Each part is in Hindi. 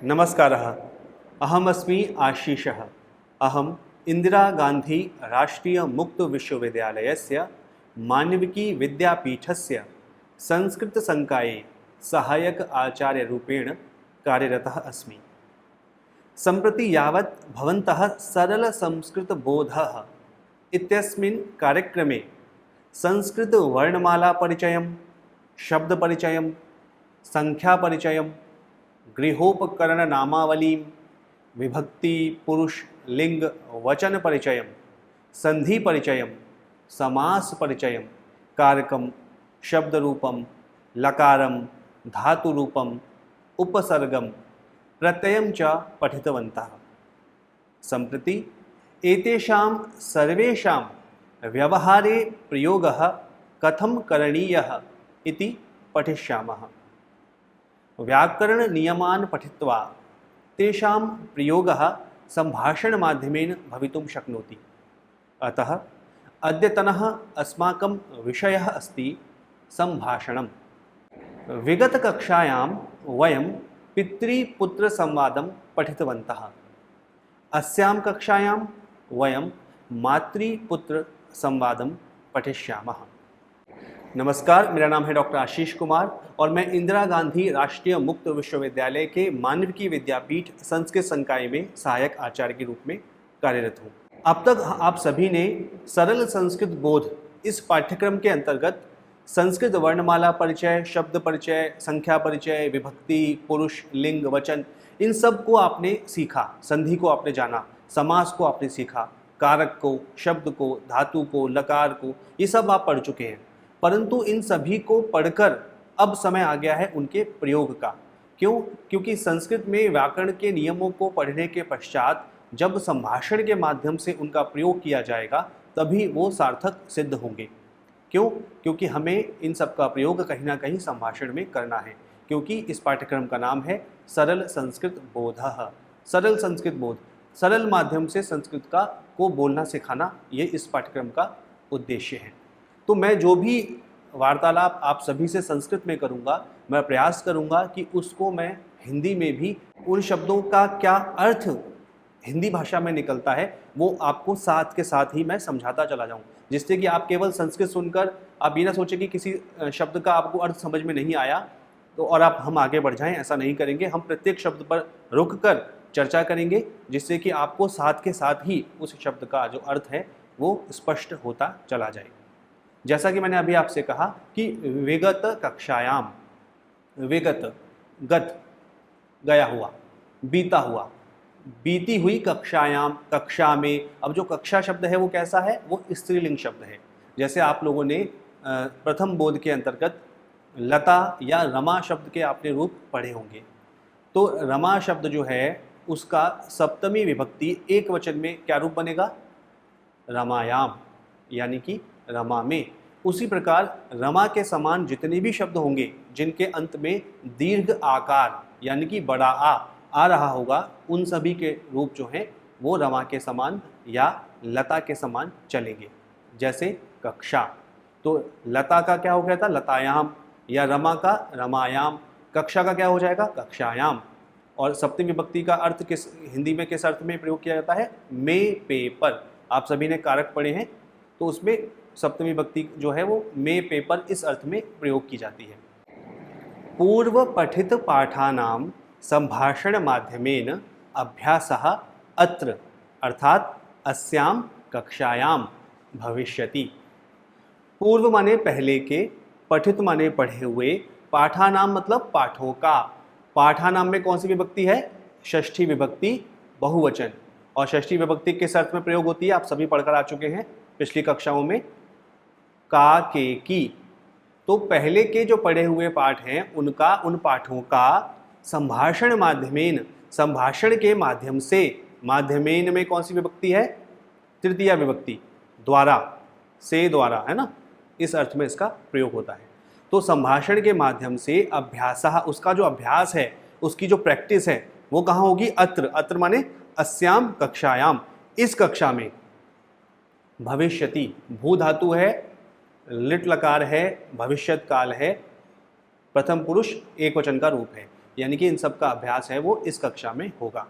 नमस्कारः। अहमस्मि आशीषः। अहम् इन्दिरागान्धी राष्ट्रीयमुक्तविश्वविद्यालयस्य मानविकीविद्यापीठस्य संस्कृतसंकाये सहायक आचार्यरूपेण कार्यरतः अस्मि। सम्प्रति यावत् भवन्तः सरलसंस्कृतबोधः इत्यस्मिन् कार्यक्रमे संस्कृतवर्णमालापरिचयं, शब्दपरिचयं, संख्यापरिचयं, गृहोपकरणनामावलीं, विभक्ति पुरुष लिंग वचन परिचयं, संधि परिचयं, समास परिचयं, कारकं, शब्दरूपं, लकारं, धातुरूपं, उपसर्गं, प्रत्ययं च पठितवन्तः। सम्प्रति एतेषां सर्वेषां व्यवहारे प्रयोगः कथं करणीयः इति पठिष्यामः। व्याकरणनियमान् पठित्वा तेषां प्रयोगः सम्भाषणमाध्यमेन भवितुं शक्नोति। अतः अद्यतनः अस्माकं विषयः अस्ति सम्भाषणं। विगतकक्षायां वयं पितृपुत्रसंवादं पठितवन्तः। अस्यां कक्षायां वयं मातृपुत्रसंवादं पठिष्यामः। नमस्कार, मेरा नाम है डॉक्टर आशीष कुमार और मैं इंदिरा गांधी राष्ट्रीय मुक्त विश्वविद्यालय के मानविकी विद्यापीठ संस्कृत संकाय में सहायक आचार्य के रूप में कार्यरत हूँ। अब तक आप सभी ने सरल संस्कृत बोध इस पाठ्यक्रम के अंतर्गत संस्कृत वर्णमाला परिचय, शब्द परिचय, संख्या परिचय, विभक्ति, पुरुष, लिंग, वचन, इन सब को आपने सीखा। संधि को आपने जाना, समास को आपने सीखा, कारक को, शब्द को, धातु को, लकार को, ये सब आप पढ़ चुके हैं। परंतु इन सभी को पढ़कर अब समय आ गया है उनके प्रयोग का। क्यों? क्योंकि संस्कृत में व्याकरण के नियमों को पढ़ने के पश्चात जब संभाषण के माध्यम से उनका प्रयोग किया जाएगा तभी वो सार्थक सिद्ध होंगे। क्यों? क्योंकि हमें इन सब का प्रयोग कहीं ना कहीं संभाषण में करना है, क्योंकि इस पाठ्यक्रम का नाम है सरल संस्कृत बोधः। सरल संस्कृत बोध, सरल माध्यम से संस्कृत को बोलना सिखाना, ये इस पाठ्यक्रम का उद्देश्य है। तो मैं जो भी वार्तालाप आप सभी से संस्कृत में करूंगा, मैं प्रयास करूंगा कि उसको मैं हिंदी में भी उन शब्दों का क्या अर्थ हिंदी भाषा में निकलता है वो आपको साथ के साथ ही मैं समझाता चला जाऊं, जिससे कि आप केवल संस्कृत सुनकर आप ये ना सोचें कि किसी शब्द का आपको अर्थ समझ में नहीं आया तो और हम आगे बढ़ जाएं। ऐसा नहीं करेंगे। हम प्रत्येक शब्द पर रुक कर चर्चा करेंगे, जिससे कि आपको साथ के साथ ही उस शब्द का जो अर्थ है वो स्पष्ट होता चला जाए। जैसा कि मैंने अभी आपसे कहा कि विगत कक्षायाम, विगत, गत, गया हुआ, बीता हुआ, बीती हुई कक्षायाम, कक्षा में। अब जो कक्षा शब्द है वो कैसा है? वो स्त्रीलिंग शब्द है। जैसे आप लोगों ने प्रथम बोध के अंतर्गत लता या रमा शब्द के आपने रूप पढ़े होंगे। तो रमा शब्द जो है उसका सप्तमी विभक्ति एक वचन में क्या रूप बनेगा? रमायाम, यानी कि रमा में। उसी प्रकार रमा के समान जितने भी शब्द होंगे जिनके अंत में दीर्घ आकार यानी कि बड़ा आ रहा होगा, उन सभी के रूप जो हैं वो रमा के समान या लता के समान चलेंगे। जैसे कक्षा, तो लता का क्या हो गया था? लतायाम, या रमा का रमायाम। कक्षा का क्या हो जाएगा? कक्षायाम। और सप्तमी विभक्ति का अर्थ किस हिंदी में किस अर्थ में प्रयोग किया जाता है? में, पेपर। आप सभी ने कारक पढ़े हैं, तो उसमें सप्तमी विभक्ति जो है वो में, पेपर, इस अर्थ में प्रयोग की जाती है। पूर्व पठित पाठानां संभाषण माध्यमेन अभ्यासः अत्र अर्थात अस्यां कक्षायां भविष्यति। पूर्व माने पहले के, पठित माने पढ़े हुए, पाठानाम मतलब पाठों का। पाठानाम में कौन सी विभक्ति है? षष्ठी विभक्ति, बहुवचन। और षष्ठी विभक्ति किस अर्थ में प्रयोग होती है? आप सभी पढ़कर आ चुके हैं पिछली कक्षाओं में, का, के, की। तो पहले के जो पढ़े हुए पाठ हैं उनका, उन पाठों का संभाषण माध्यमेन, संभाषण के माध्यम से, माध्यमेन में कौन सी विभक्ति है? तृतीया विभक्ति, द्वारा, से, द्वारा, है ना, इस अर्थ में इसका प्रयोग होता है। तो संभाषण के माध्यम से अभ्यासः, उसका जो अभ्यास है, उसकी जो प्रैक्टिस है वो कहाँ होगी? अत्र, अत्र माने अस्याम कक्षायाम, इस कक्षा में। भविष्यति, भू धातु है, लिट लकार है, भविष्यत काल है, प्रथम पुरुष एक वचन का रूप है। यानी कि इन सब का अभ्यास है वो इस कक्षा में होगा।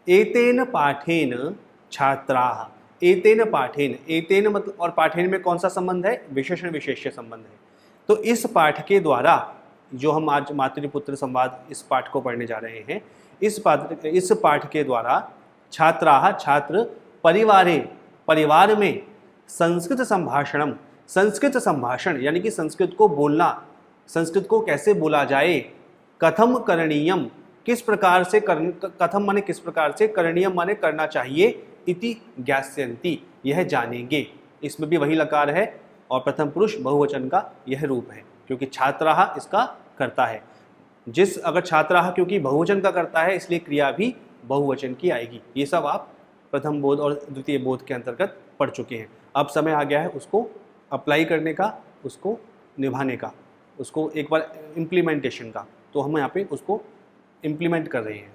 एतेन पाठेन छात्राः, एतेन पाठेन, एतेन मतलब और पाठेन में कौन सा संबंध है? विशेषण विशेष्य संबंध है। तो इस पाठ के द्वारा, जो हम आज मातृपुत्र संवाद इस पाठ को पढ़ने जा रहे हैं, इस पाठ के द्वारा छात्राः, छात्र परिवारे, परिवार में संस्कृत संभाषणम, संस्कृत संभाषण यानी कि संस्कृत को बोलना, संस्कृत को कैसे बोला जाए, कथम करणीयम, किस प्रकार से कथम माने किस प्रकार से, करणीयम माने करना चाहिए, इति ज्ञास्यन्ति, यह जानेंगे। इसमें भी वही लकार है और प्रथम पुरुष बहुवचन का यह रूप है, क्योंकि छात्राः इसका करता है। अगर छात्राः क्योंकि बहुवचन का करता है, इसलिए क्रिया भी बहुवचन की आएगी। ये सब आप प्रथम बोध और द्वितीय बोध के अंतर्गत पढ़ चुके हैं। अब समय आ गया है उसको अप्लाई करने का, उसको निभाने का, उसको एक बार इम्प्लीमेंटेशन का। तो हम यहाँ पे उसको इम्प्लीमेंट कर रहे हैं।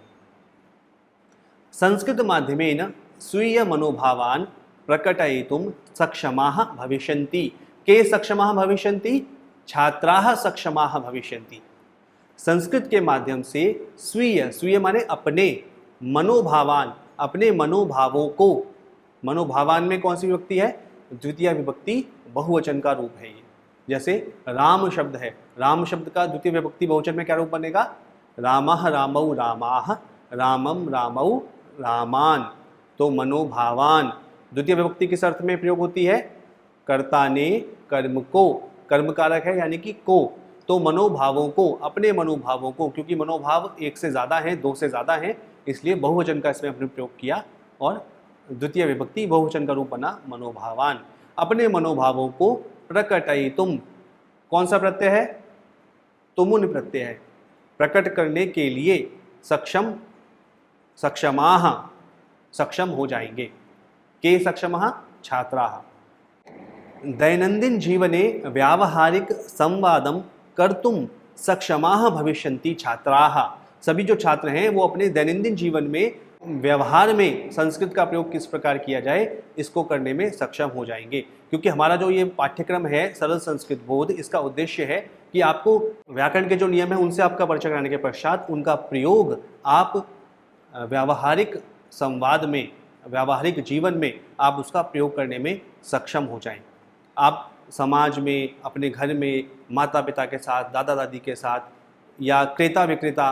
संस्कृत माध्यमेन स्वीय मनोभावान् प्रकटयितुं सक्षमाः भविष्यन्ति। के सक्षमाः भविष्यन्ति? छात्राः सक्षमाः भविष्यन्ति। संस्कृत के माध्यम से स्वीय, स्वीय माने अपने, मनोभावान, अपने मनोभावों को, मनोभावान में कौन सी विभक्ति है? द्वितीय विभक्ति बहुवचन का रूप है ये। जैसे राम शब्द है, राम शब्द का द्वितीय विभक्ति बहुवचन में क्या रूप बनेगा? रामः रामौ रामाः, रामम रामौ रामान। तो मनोभावान द्वितीय विभक्ति किस अर्थ में प्रयोग होती है? कर्ता ने कर्म को, कर्म कारक है यानी कि को, तो मनोभावों को, अपने मनोभावों को, क्योंकि मनोभाव एक से ज़्यादा हैं, दो से ज़्यादा हैं, इसलिए बहुवचन का इसमें हमने प्रयोग किया और द्वितीय विभक्ति बहुवचन का रूप बना मनोभावान। अपने मनोभावों को प्रकटयितुम, कौन सा प्रत्यय है? तुमुन प्रत्यय है। प्रकट करने के लिए सक्षम, सक्षमाः, सक्षम हो जाएंगे। के सक्षमाः? छात्राः। दैनंदिन जीवने व्यावहारिक संवादम कर्तुम सक्षमाः भविष्यन्ति छात्राः। सभी जो छात्र हैं वो अपने दैनंदिन जीवन में, व्यवहार में संस्कृत का प्रयोग किस प्रकार किया जाए, इसको करने में सक्षम हो जाएंगे। क्योंकि हमारा जो ये पाठ्यक्रम है सरल संस्कृत बोध, इसका उद्देश्य है कि आपको व्याकरण के जो नियम है उनसे आपका परिचय कराने के पश्चात उनका प्रयोग आप व्यावहारिक संवाद में, व्यावहारिक जीवन में आप उसका प्रयोग करने में सक्षम हो जाएं। आप समाज में, अपने घर में, माता पिता के साथ, दादा दादी के साथ, या क्रेता विक्रेता,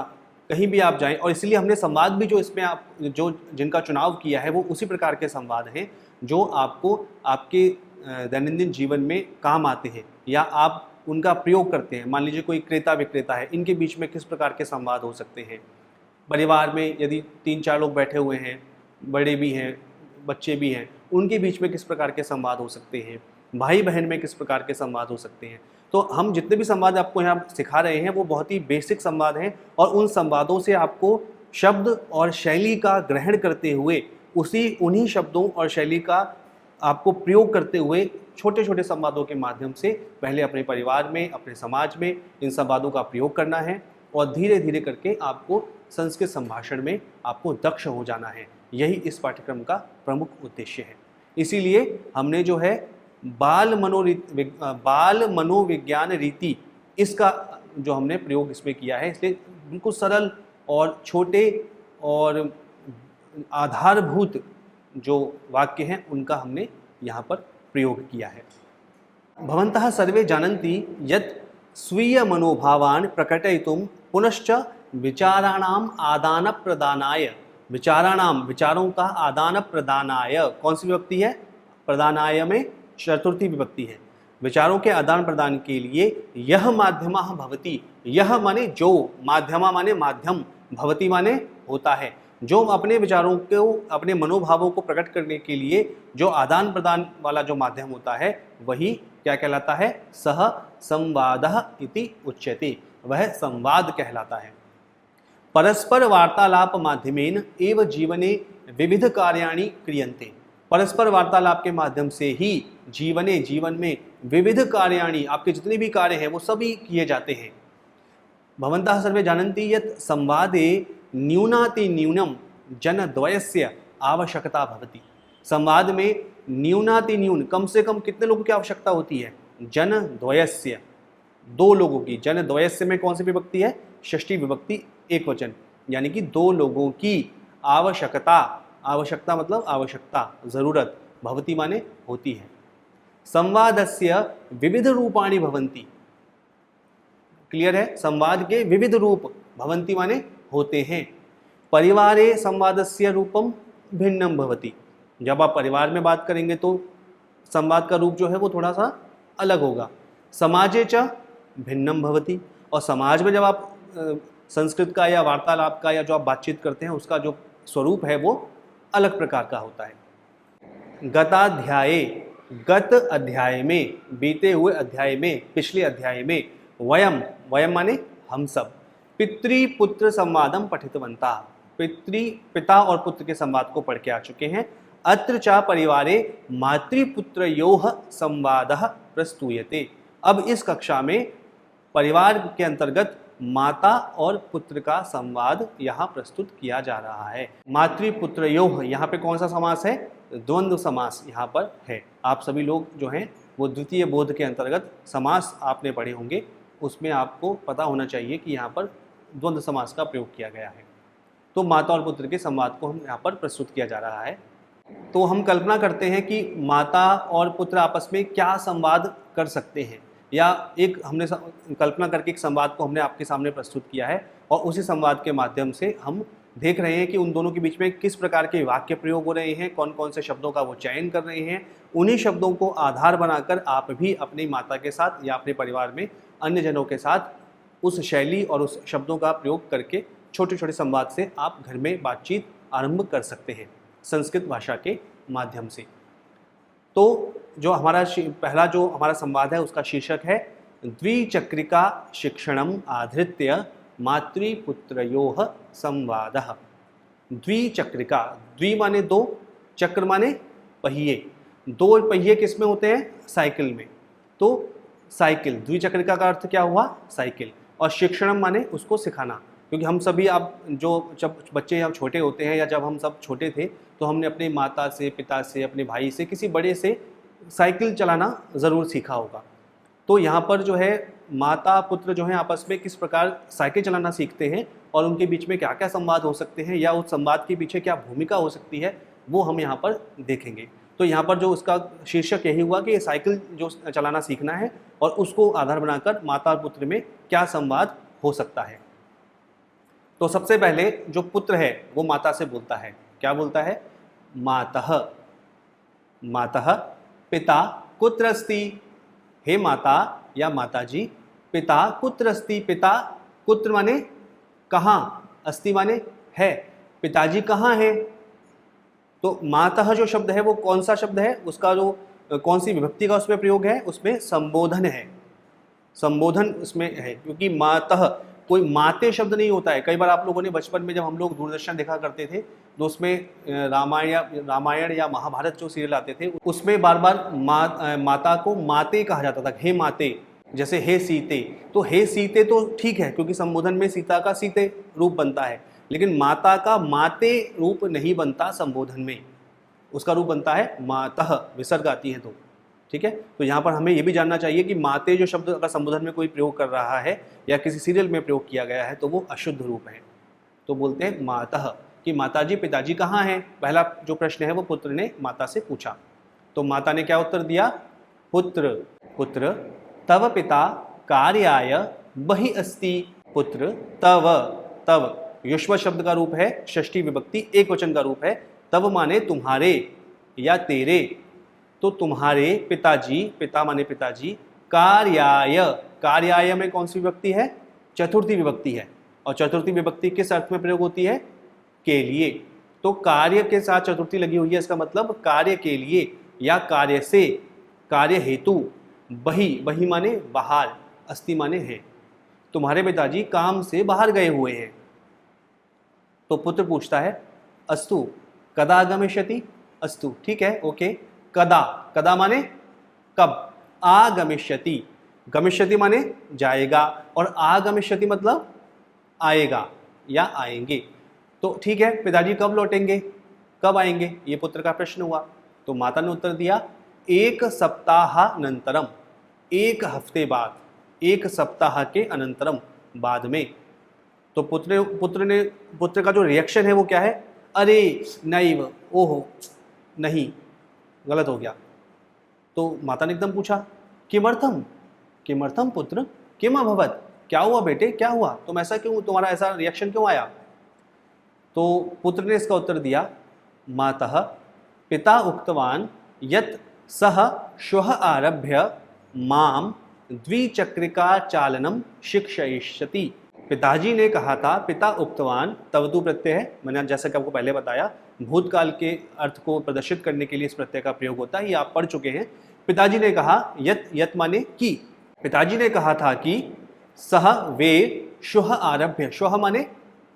कहीं भी आप जाएं। और इसलिए हमने संवाद भी जो इसमें आप जो जिनका चुनाव किया है वो उसी प्रकार के संवाद हैं जो आपको आपके दैनंदिन जीवन में काम आते हैं या आप उनका प्रयोग करते हैं। मान लीजिए कोई क्रेता विक्रेता है, इनके बीच में किस प्रकार के संवाद हो सकते हैं। परिवार में यदि 3-4 लोग बैठे हुए हैं, बड़े भी हैं, बच्चे भी हैं, उनके बीच में किस प्रकार के संवाद हो सकते हैं। भाई बहन में किस प्रकार के संवाद हो सकते हैं। तो हम जितने भी संवाद आपको यहाँ सिखा रहे हैं वो बहुत ही बेसिक संवाद हैं और उन संवादों से आपको शब्द और शैली का ग्रहण करते हुए, उन्हीं शब्दों और शैली का आपको प्रयोग करते हुए छोटे छोटे संवादों के माध्यम से पहले अपने परिवार में, अपने समाज में इन संवादों का प्रयोग करना है और धीरे धीरे करके आपको संस्कृत संभाषण में आपको दक्ष हो जाना है। यही इस पाठ्यक्रम का प्रमुख उद्देश्य है। इसीलिए हमने जो है बाल मनोविज्ञान रीति, इसका जो हमने प्रयोग इसमें किया है, इसलिए बिल्कुल सरल और छोटे और आधारभूत जो वाक्य हैं उनका हमने यहाँ पर प्रयोग किया है। भवन्तः सर्वे जानन्ति यत् स्वीय मनोभावान् प्रकटयितुं पुनश्च विचाराणाम आदान प्रदानाय, विचारों का आदान प्रदानाय, कौन सी विभक्ति है? प्रदानाय में चतुर्थी विभक्ति है। विचारों के आदान प्रदान के लिए यह माध्यमः भवति, यह माने जो, माध्यमा माने माध्यम, भवति माने होता है। जो अपने विचारों को, अपने मनोभावों को प्रकट करने के लिए जो आदान प्रदान वाला जो माध्यम होता है वही क्या कहलाता है? सह संवादः इति उच्यते, वह संवाद कहलाता है। परस्पर वार्तालाप माध्यमेन एव जीवने विविध कार्याणि क्रियन्ते। परस्पर वार्तालाप के माध्यम से ही जीवन में विविध कार्याणि, आपके जितने भी कार्य हैं वो सभी किए जाते हैं। भवन्तः सर्वे जानन्ति यत् संवादे न्यूनातिन्यूनं जनद्वयस्य आवश्यकता भवति। संवाद में न्यूनातिन्यून, कम से कम कितने लोगों की आवश्यकता होती है? जनद्वयस्य, दो लोगों की, जन द्वयस्य में कौन सी विभक्ति है? षष्ठी विभक्ति एक वचन, यानी कि दो लोगों की आवश्यकता, आवश्यकता मतलब आवश्यकता, जरूरत, भवति माने होती है। संवादस्य विविध रूपाणि भवन्ति, क्लियर है? संवाद के विविध रूप, भवन्ति माने होते हैं। परिवारे संवादस्य रूपम भिन्नम भवति, जब आप परिवार में बात करेंगे तो संवाद का रूप जो है वो थोड़ा सा अलग होगा। समाजे च भिन्नम भवति, और समाज में जब आप संस्कृत का या वार्तालाप का या जो आप बातचीत करते हैं उसका जो स्वरूप है वो अलग प्रकार का होता है। गताध्याये, गत अध्याय में, बीते हुए अध्याय में, पिछले अध्याय में, वयम, वयम माने हम सब, पितृपुत्र संवादम पठितवंता, पिता और पुत्र के संवाद को पढ़ के आ चुके हैं। अत्र चा परिवारे मातृपुत्रयोः संवादः प्रस्तूयते, अब इस कक्षा में परिवार के अंतर्गत माता और पुत्र का संवाद यहाँ प्रस्तुत किया जा रहा है। मातृपुत्रयोः, यहाँ पे कौन सा समास है? द्वंद्व समास यहाँ पर है। आप सभी लोग जो हैं वो द्वितीय बोध के अंतर्गत समास आपने पढ़े होंगे, उसमें आपको पता होना चाहिए कि यहाँ पर द्वंद्व समास का प्रयोग किया गया है। तो माता और पुत्र के संवाद को हम यहाँ पर प्रस्तुत किया जा रहा है। तो हम कल्पना करते हैं कि माता और पुत्र आपस में क्या संवाद कर सकते हैं, या एक हमने कल्पना करके एक संवाद को हमने आपके सामने प्रस्तुत किया है, और उसी संवाद के माध्यम से हम देख रहे हैं कि उन दोनों के बीच में किस प्रकार के वाक्य प्रयोग हो रहे हैं, कौन कौन से शब्दों का वो चयन कर रहे हैं। उन्हीं शब्दों को आधार बनाकर आप भी अपनी माता के साथ या अपने परिवार में अन्य जनों के साथ उस शैली और उस शब्दों का प्रयोग करके छोटे छोटे संवाद से आप घर में बातचीत आरंभ कर सकते हैं संस्कृत भाषा के माध्यम से। तो जो हमारा पहला जो हमारा संवाद है उसका शीर्षक है द्विचक्रिका शिक्षणम आधृत्य मातृपुत्रयोः संवादः। द्विचक्रिका, द्वि माने दो, चक्र माने पहिए, दो पहिए किस में होते हैं? साइकिल में। तो साइकिल, द्विचक्रिका का अर्थ क्या हुआ? साइकिल। और शिक्षणम माने उसको सिखाना, क्योंकि हम सभी आप जो जब बच्चे हम छोटे होते हैं या जब हम सब छोटे थे तो हमने अपने माता से, पिता से, अपने भाई से, किसी बड़े से साइकिल चलाना ज़रूर सीखा होगा। तो यहाँ पर जो है माता पुत्र जो हैं आपस में किस प्रकार साइकिल चलाना सीखते हैं और उनके बीच में क्या क्या संवाद हो सकते हैं या उस संवाद के पीछे क्या भूमिका हो सकती है वो हम यहाँ पर देखेंगे। तो यहाँ पर जो उसका शीर्षक यही हुआ कि साइकिल जो चलाना सीखना है और उसको आधार बनाकर माता और पुत्र में क्या संवाद हो सकता है। तो सबसे पहले जो पुत्र है वो माता से बोलता है, क्या बोलता है? मातः, मातः पिता कुत्र अस्ति, हे माता या माताजी, पिता कुत्र अस्ति, पिता कुत्र माने कहाँ, अस्ति माने है, पिताजी कहाँ है। तो मातः जो शब्द है वो कौन सा शब्द है? उसका जो कौन सी विभक्ति का उसमें प्रयोग है? उसमें संबोधन है, संबोधन उसमें है, क्योंकि मातः कोई माते शब्द नहीं होता है। कई बार आप लोगों ने बचपन में जब हम लोग दूरदर्शन देखा करते थे तो उसमें रामायण या महाभारत जो सीरियल आते थे उसमें बार बार माता को माते कहा जाता था, हे माते, जैसे हे सीते। तो हे सीते तो ठीक है क्योंकि संबोधन में सीता का सीते रूप बनता है, लेकिन माता का माते रूप नहीं बनता संबोधन में, उसका रूप बनता है मातः, विसर्ग आती है तो, ठीक है। तो यहाँ पर हमें ये भी जानना चाहिए कि माते जो शब्द अगर संबोधन में कोई प्रयोग कर रहा है या किसी सीरियल में प्रयोग किया गया है तो वो अशुद्ध रूप है। तो बोलते हैं मातः कि माताजी पिताजी कहाँ हैं। पहला जो प्रश्न है वो पुत्र ने माता से पूछा, तो माता ने क्या उत्तर दिया? पुत्र, पुत्र तव पिता कार्याय बहि अस्ति, पुत्र तव, तव युष्म शब्द का रूप है, षष्ठी विभक्ति एक वचन का रूप है। तव माने तुम्हारे या तेरे, तो तुम्हारे पिताजी, पिता माने पिताजी, कार्याय, कार्याय में कौन सी विभक्ति है? चतुर्थी विभक्ति है। और चतुर्थी विभक्ति किस अर्थ में प्रयोग होती है? के लिए। तो कार्य के साथ चतुर्थी लगी हुई है, इसका मतलब कार्य के लिए या कार्य से, कार्य हेतु। बही, बही माने बाहर, अस्ति माने है, तुम्हारे पिताजी काम से बाहर गए हुए हैं। तो पुत्र पूछता है अस्तु कदा गमिष्यति, अस्तु ठीक है, ओके, कदा, कदा माने कब, आगमिष्यति, गमिष्यति माने जाएगा और आगमिष्यति मतलब आएगा या आएंगे। तो ठीक है, पिताजी कब लौटेंगे, कब आएंगे, ये पुत्र का प्रश्न हुआ। तो माता ने उत्तर दिया एक सप्ताहानंतरम, एक हफ्ते बाद, एक सप्ताह के अनंतरम, बाद में। तो पुत्र का जो रिएक्शन है वो क्या है? अरे नैव, ओहो नहीं, गलत हो गया। तो माता ने एकदम पूछा किमर्थम, किमर्थम पुत्र, किम अभवत, क्या हुआ बेटे, क्या हुआ, तुम ऐसा क्यों, तुम्हारा ऐसा रिएक्शन क्यों आया? तो पुत्र ने इसका उत्तर दिया, मातः पिता उक्तवान यत् सह श्वः आरभ्य माम द्विचक्रिका चालनम शिक्षयिष्यति। पिताजी ने कहा था, पिता उक्तवान तवतु प्रत्यय है, मैंने जैसा कि आपको पहले बताया भूतकाल के अर्थ को प्रदर्शित करने के लिए इस प्रत्यय का प्रयोग होता है, ये आप पढ़ चुके हैं। पिताजी ने कहा, यत माने की, पिताजी ने कहा था कि सह वे श्वः आरभ्य, श्वः माने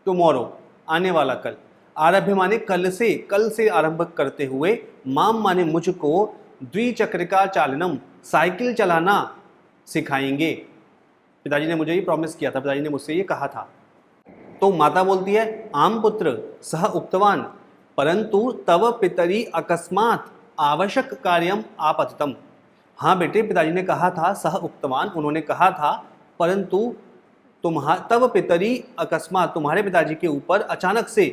टुमारो, आने वाला कल, आरभ्य माने कल से आरंभ करते हुए, माम माने मुझको, द्विचक्रिका चालनम साइकिल चलाना सिखाएंगे। पिताजी ने मुझे ये प्रॉमिस किया था, पिताजी ने मुझसे ये कहा था। तो माता बोलती है, आम पुत्र सह उक्तवान परंतु तव पितरी अकस्मात आवश्यक कार्यम आपतितम। हाँ बेटे, पिताजी ने कहा था, सह उक्तवान उन्होंने कहा था, परंतु तव पितरी अकस्मात तुम्हारे पिताजी के ऊपर अचानक से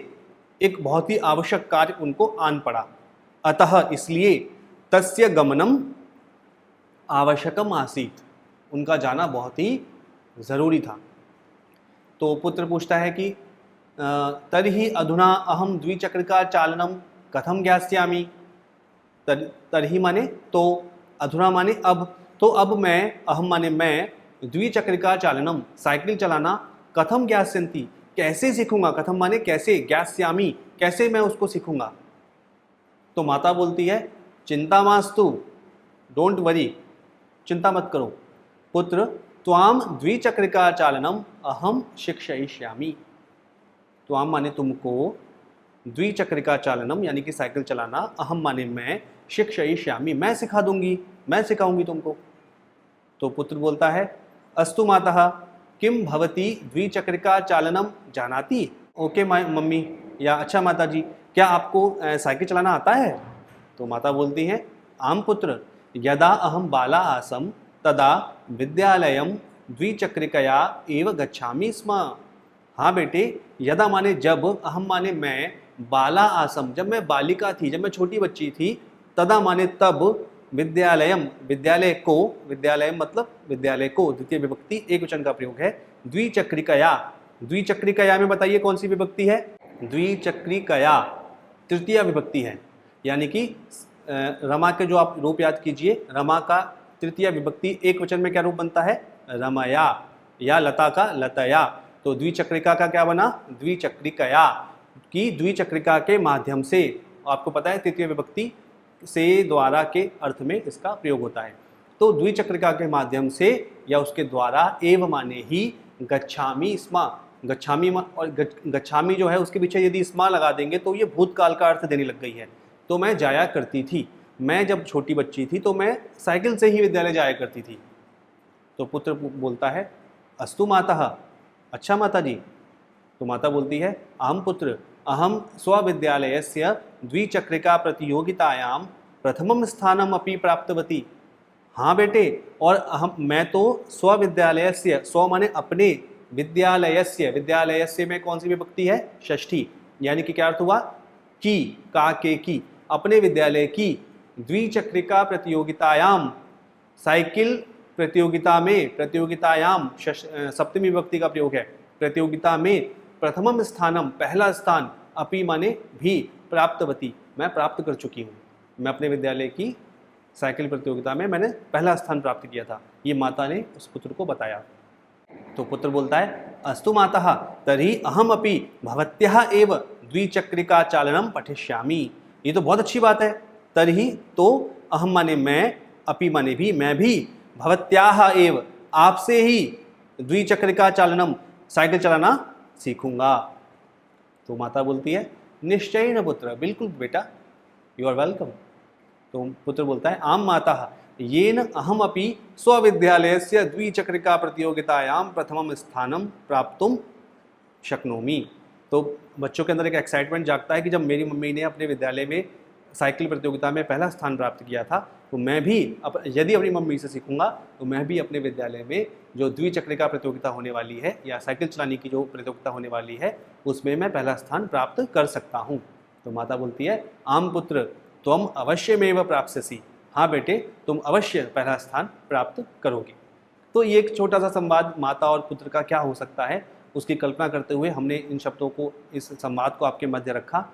एक बहुत ही आवश्यक कार्य उनको आन पड़ा, अतः इसलिए तस्य गमनम आवश्यकम आसीत, उनका जाना बहुत ही ज़रूरी था। तो पुत्र पूछता है कि तर्हि अधुना अहम द्विचक्रिका चालनम कथम ज्ञास्यामि। तर्हि माने तो, अधुना माने अब, तो अब मैं, अहम माने मैं, द्विचक्रिका चालनम साइकिल चलाना, कथम ज्ञास्यन्ति कैसे सीखूंगा, कथम माने कैसे, ज्ञास्यामि कैसे मैं उसको सीखूंगा। तो माता बोलती है, चिंता मास्तु, डोंट वरी, चिंता मत करो पुत्र, त्वाम द्विचक्रिका चालनम अहम शिक्षयिष्यामि। त्वाम माने तुमको, द्विचक्रिका चालनम यानी कि साइकिल चलाना, अहम माने मैं, शिक्षयिष्यामि मैं सिखा दूंगी, मैं सिखाऊंगी तुमको। तो पुत्र बोलता है, अस्तु मातः किम भवती द्विचक्रिका चालनम जानाति। ओके मम्मी, या अच्छा माता जी, क्या आपको साइकिल चलाना आता है? तो माता बोलती है, आम पुत्र यदा अहम बाला आसम तदा विद्यालयम द्विचक्रिकया एव गच्छामि स्म। हाँ बेटे, यदा माने जब, अहम माने मैं, बाला आसम जब मैं बालिका थी, जब मैं छोटी बच्ची थी, तदा माने तब, विद्यालयम विद्यालय को, विद्यालयम मतलब विद्यालय को, द्वितीय विभक्ति एक वचन का प्रयोग है, द्विचक्रिकया, द्विचक्रिकया में बताइए कौन सी विभक्ति है? द्विचक्रिकया तृतीय विभक्ति है, यानी कि रमा के जो आप रूप याद कीजिए, रमा का तृतीय विभक्ति एक वचन में क्या रूप बनता है? रमया, या लता का लतया। तो द्विचक्रिका का क्या बना? द्विचक्रिकया, की द्विचक्रिका के माध्यम से, आपको पता है तृतीय विभक्ति से द्वारा के अर्थ में इसका प्रयोग होता है। तो द्विचक्रिका के माध्यम से या उसके द्वारा, एव माने ही, गच्छामि स्म, गच्छामि और गच्छामि जो है उसके पीछे यदि स्मा लगा देंगे तो ये भूतकाल का अर्थ देने लग गई है। तो मैं जाया करती थी, मैं जब छोटी बच्ची थी तो मैं साइकिल से ही विद्यालय जाया करती थी। तो पुत्र बोलता है, अस्तु मातः, अच्छा माता जी। तो माता बोलती है, अहम पुत्र अहम स्वविद्यालयस्य द्विचक्रिका प्रतियोगितायां प्रथमम स्थानम अपि प्राप्तवती। हाँ बेटे, और मैं तो स्वविद्यालयस्य, स्व माने अपने, विद्यालयस्य, विद्यालयस्य में कौन सी विभक्ति है? षष्ठी, यानी कि क्या अर्थ हुआ? की, का के की, अपने विद्यालय की द्विचक्रिका प्रतियोगितायाम, साइकिल प्रतियोगिता में, प्रतियोगितायाम सप्तमी विभक्ति का प्रयोग है, प्रतियोगिता में, प्रथमम स्थानम पहला स्थान, अपि माने भी, प्राप्तवती मैं प्राप्त कर चुकी हूँ, मैं अपने विद्यालय की साइकिल प्रतियोगिता में मैंने पहला स्थान प्राप्त किया था। ये माता ने उस पुत्र को बताया। तो पुत्र बोलता है, अस्तु मातः तर्हि अहम अपि भवत्याः एव द्विचक्रिका चालनम पठिष्यामि। ये तो बहुत अच्छी बात है। तर्हि तो, अहम माने मैं, अपि माने भी, मैं भी, भवत्याः एव आपसे ही, द्विचक्रिका चालनम साइकिल चलाना सीखूंगा। तो माता बोलती है, निश्चयेन पुत्र, बिल्कुल बेटा, यू आर वेलकम। तो पुत्र बोलता है, आम माता येन अहम अपि स्वविद्यालयस्य द्विचक्रिका प्रतियोगितायां प्रथमम स्थानम प्राप्तुम शक्नोमि। तो बच्चों के अंदर एक एक्साइटमेंट जागता है कि जब मेरी मम्मी ने अपने विद्यालय में साइकिल प्रतियोगिता में पहला स्थान प्राप्त किया था, तो मैं भी यदि अपनी मम्मी से सीखूंगा तो मैं भी अपने विद्यालय में जो द्विचक्रिका प्रतियोगिता होने वाली है या साइकिल चलाने की जो प्रतियोगिता होने वाली है उसमें मैं पहला स्थान प्राप्त कर सकता हूँ। तो माता बोलती है आम पुत्र त्वम अवश्यमेव प्राप्स्यसि, हाँ बेटे तुम अवश्य पहला स्थान प्राप्त करोगे। तो ये एक छोटा सा संवाद माता और पुत्र का क्या हो सकता है उसकी कल्पना करते हुए हमने इन शब्दों को, इस संवाद को आपके मध्य रखा।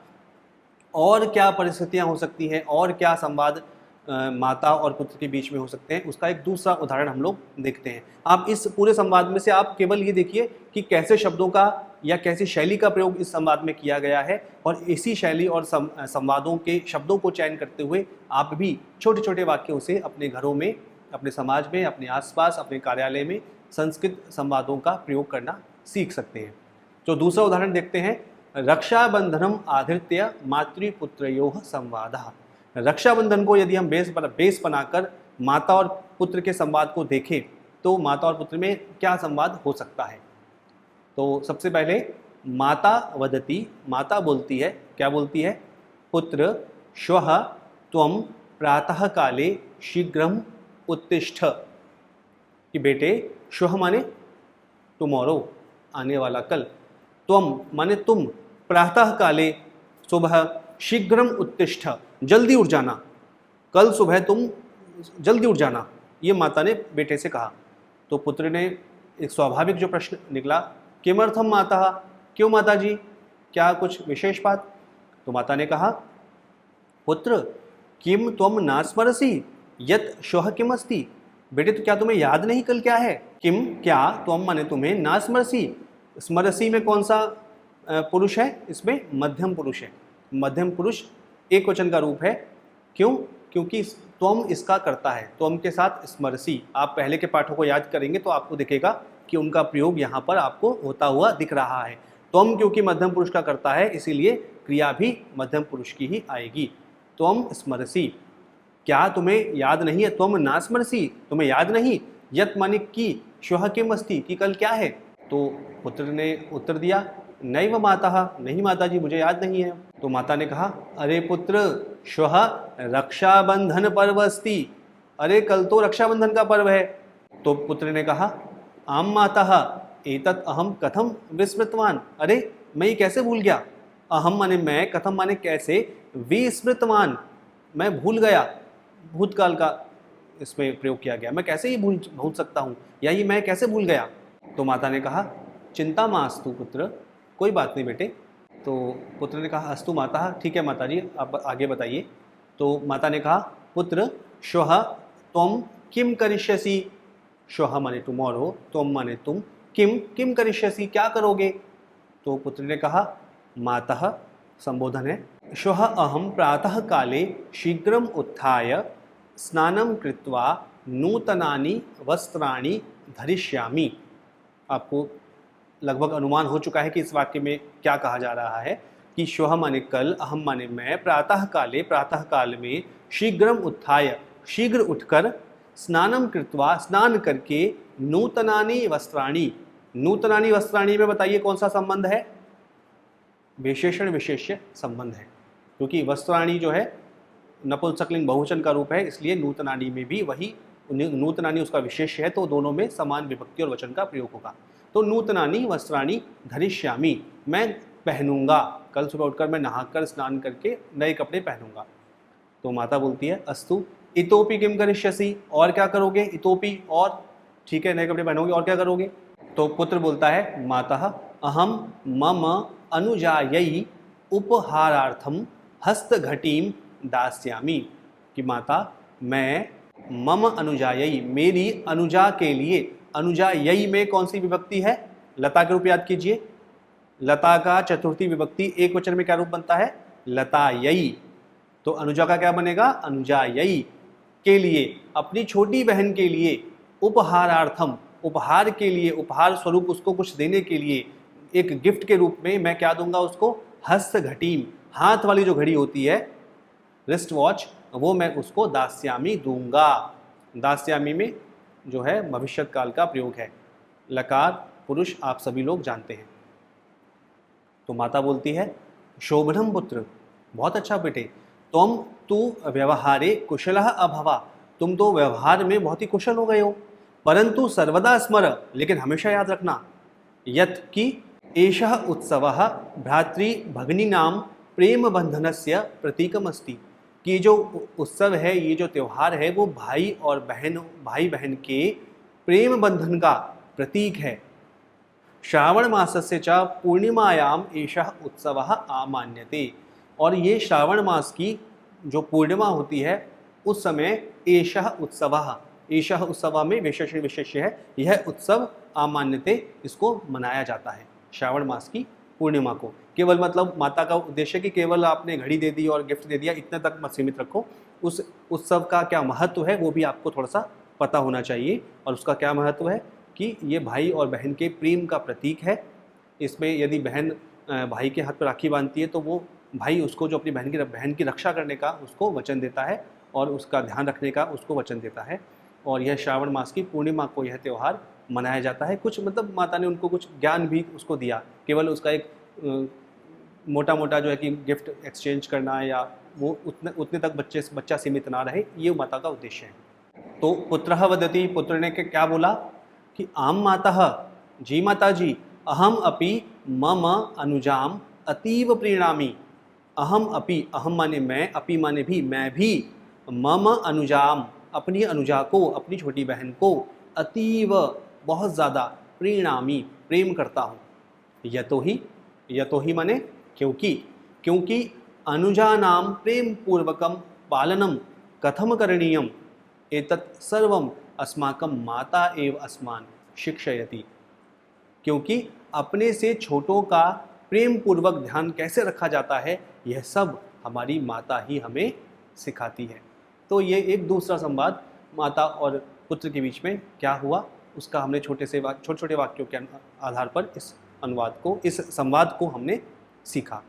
और क्या परिस्थितियां हो सकती हैं और क्या संवाद माता और पुत्र के बीच में हो सकते हैं, उसका एक दूसरा उदाहरण हम लोग देखते हैं। आप इस पूरे संवाद में से आप केवल ये देखिए कि कैसे शब्दों का या कैसी शैली का प्रयोग इस संवाद में किया गया है, और इसी शैली और संवादों के शब्दों को चयन करते हुए आप भी छोटे छोटे वाक्यों से अपने घरों में, अपने समाज में, अपने आसपास, अपने कार्यालय में संस्कृत संवादों का प्रयोग करना सीख सकते हैं। तो दूसरा उदाहरण देखते हैं, रक्षाबंधनम आधृत्य मातृपुत्रयोः संवादः। रक्षाबंधन को यदि हम बेस बनाकर माता और पुत्र के संवाद को देखें तो माता और पुत्र में क्या संवाद हो सकता है। तो सबसे पहले माता वदती, माता बोलती है, क्या बोलती है, पुत्र श्वः त्वं प्रातः काले शीघ्रम उत्तिष्ठ, कि बेटे श्वः माने टुमारो, आने वाला कल, त्वम माने तुम, प्रातः काले सुबह, शीघ्रम उत्तिष्ठ जल्दी उठ जाना, कल सुबह तुम जल्दी उठ जाना, ये माता ने बेटे से कहा। तो पुत्र ने एक स्वाभाविक जो प्रश्न निकला, किमर्थम माता, क्यों माता जी, क्या कुछ विशेष बात। तो माता ने कहा, पुत्र किम त्वम नास्मरसि यत् श्वः किम अस्ति, बेटे तो क्या तुम्हें याद नहीं कल क्या है। किम क्या, त्वम माने तुम्हें, नास्मरसि, स्मरसी में कौन सा पुरुष है, इसमें मध्यम पुरुष है, मध्यम पुरुष एक वचन का रूप है। क्यों, क्योंकि त्वम इसका करता है, त्वम के साथ स्मरसी, आप पहले के पाठों को याद करेंगे तो आपको दिखेगा कि उनका प्रयोग यहाँ पर आपको होता हुआ दिख रहा है। त्वम क्योंकि मध्यम पुरुष का करता है इसलिए क्रिया भी मध्यम पुरुष की ही आएगी। त्वम स्मरसी, क्या तुम्हें याद नहीं है, त्वम ना स्मरसी, तुम्हें याद नहीं, यत् माने की, श्वः किम अस्ति, कि कल क्या है। तो पुत्र ने उत्तर दिया, नैव माता, नहीं माता जी मुझे याद नहीं है। तो माता ने कहा, अरे पुत्र श्वः रक्षाबंधन पर्व अस्ति, अरे कल तो रक्षाबंधन का पर्व है। तो पुत्र ने कहा, आम माता एतत् अहम कथम विस्मृतवान, अरे मैं ये कैसे भूल गया, अहम माने मैं, कथम माने कैसे, विस्मृतवान मैं भूल गया, भूतकाल का इसमें प्रयोग किया गया, मैं कैसे ही भूल सकता हूँ, या ये मैं कैसे भूल गया। तो माता ने कहा, चिंता मास्तु पुत्र, कोई बात नहीं बेटे। तो पुत्र ने कहा, अस्तु माता, ठीक है माता जी आप आगे बताइए। तो माता ने कहा, पुत्र श्वः त्वं किम करिष्यसि, श्वः माने टुमारो, त्वं माने तुम, किम किम करिष्यसि क्या करोगे। तो पुत्र ने कहा, मातः संबोधन है, श्वः अहम प्रातः काले शीघ्रम उत्थाय स्नानं कृत्वा नूतनानि वस्त्राणि धरिष्यामि। आपको लगभग अनुमान हो चुका है कि इस वाक्य में क्या कहा जा रहा है कि श्वः माने कल, अहम माने मैं, प्रातः काले प्रातः काल में, शीघ्रम उत्थाय शीघ्र उठकर, स्नानम कृत्वा स्नान करके, नूतनानि वस्त्राणि, नूतनानि वस्त्राणि में बताइए कौन सा संबंध है, विशेषण विशेष्य संबंध है, क्योंकि वस्त्राणि जो है नपुंसकलिंग बहुवचन का रूप है, इसलिए नूतनानि में भी वही, नूतनानि उसका विशेष्य है, तो दोनों में समान विभक्ति और वचन का प्रयोग होगा। तो नूतनानि वस्त्राणि धरिष्यामि, मैं पहनूंगा, कल सुबह उठकर मैं नहाकर स्नान करके नए कपड़े पहनूंगा। तो माता बोलती है, अस्तु इतोपि किम करिष्यसि, और क्या करोगे, इतोपि और, ठीक है नए कपड़े पहनोगे और क्या करोगे। तो पुत्र बोलता है, माता अहम मम अनुजायै उपहारार्थम हस्तघटीम दास्यामि, कि माता मैं मम अनुजायै, मेरी अनुजा के लिए, अनुजायै में कौन सी विभक्ति है, लता के रूप याद कीजिए, लता का चतुर्थी विभक्ति एक वचन में क्या रूप बनता है, लतायै। तो अनुजा का क्या बनेगा, अनुजायै के लिए, अपनी छोटी बहन के लिए, उपहारार्थम उपहार के लिए, उपहार स्वरूप उसको कुछ देने के लिए, एक गिफ्ट के रूप में मैं क्या दूंगा उसको, हस्तघटीम, हाथ वाली जो घड़ी होती है, रिस्ट वॉच, वो मैं उसको दास्यामी दूंगा। दास्यामी में जो है भविष्यत काल का प्रयोग है, लकार पुरुष आप सभी लोग जानते हैं। तो माता बोलती है, शोभनम पुत्र, बहुत अच्छा बेटे, त्वम तु व्यवहारे कुशलः अभवा, तुम तो व्यवहार में बहुत ही कुशल हो गए हो। परंतु सर्वदा स्मर, लेकिन हमेशा याद रखना, यत् कि एषः उत्सवः भ्रातृभगिनीनां प्रेम बंधनस्य प्रतीकमस्ति, कि जो उत्सव है, ये जो त्यौहार है, वो भाई बहन के प्रेम बंधन का प्रतीक है। श्रावण मासस्य च पूर्णिमायाम एषः उत्सवः आमान्यते, और ये श्रावण मास की जो पूर्णिमा होती है उस समय एषः उत्सवः, एषः उत्सव में विशेष्य है, यह उत्सव आमान्यते, इसको मनाया जाता है श्रावण मास की पूर्णिमा को। केवल मतलब माता का उद्देश्य कि केवल आपने घड़ी दे दी और गिफ्ट दे दिया, इतने तक मत सीमित रखो। उस उत्सव का क्या महत्व है वो भी आपको थोड़ा सा पता होना चाहिए। और उसका क्या महत्व है कि ये भाई और बहन के प्रेम का प्रतीक है। इसमें यदि बहन भाई के हाथ पर राखी बांधती है तो वो भाई उसको जो अपनी बहन की रक्षा करने का उसको वचन देता है और उसका ध्यान रखने का उसको वचन देता है। और यह श्रावण मास की पूर्णिमा को यह त्यौहार मनाया जाता है। कुछ मतलब माता ने उनको कुछ ज्ञान भी उसको दिया, केवल उसका एक मोटा मोटा जो है कि गिफ्ट एक्सचेंज करना या वो उतने तक बच्चा सीमित ना रहे, ये माता का उद्देश्य है। तो पुत्रः वदति, पुत्र ने क्या बोला कि आम मातः, जी माता जी, अहम अपि मम अनुजाम अतीव प्रीणामि। अहम अपि, अहम माने मैं, अपि माने भी, मैं भी, मम अनुजाम, अपनी अनुजा को, अपनी छोटी बहन को, अतीव बहुत ज़्यादा, प्रीणामि प्रेम करता हूँ। यतो ही माने क्योंकि अनुजानाम प्रेम पूर्वकम पालनम कथम करणीयम एतत् सर्वम अस्माकं माता एव अस्मान् शिक्षयति। क्योंकि अपने से छोटों का प्रेम पूर्वक ध्यान कैसे रखा जाता है, यह सब हमारी माता ही हमें सिखाती है। तो ये एक दूसरा संवाद माता और पुत्र के बीच में क्या हुआ, उसका हमने छोटे छोटे वाक्यों के आधार पर इस संवाद को हमने सीखा।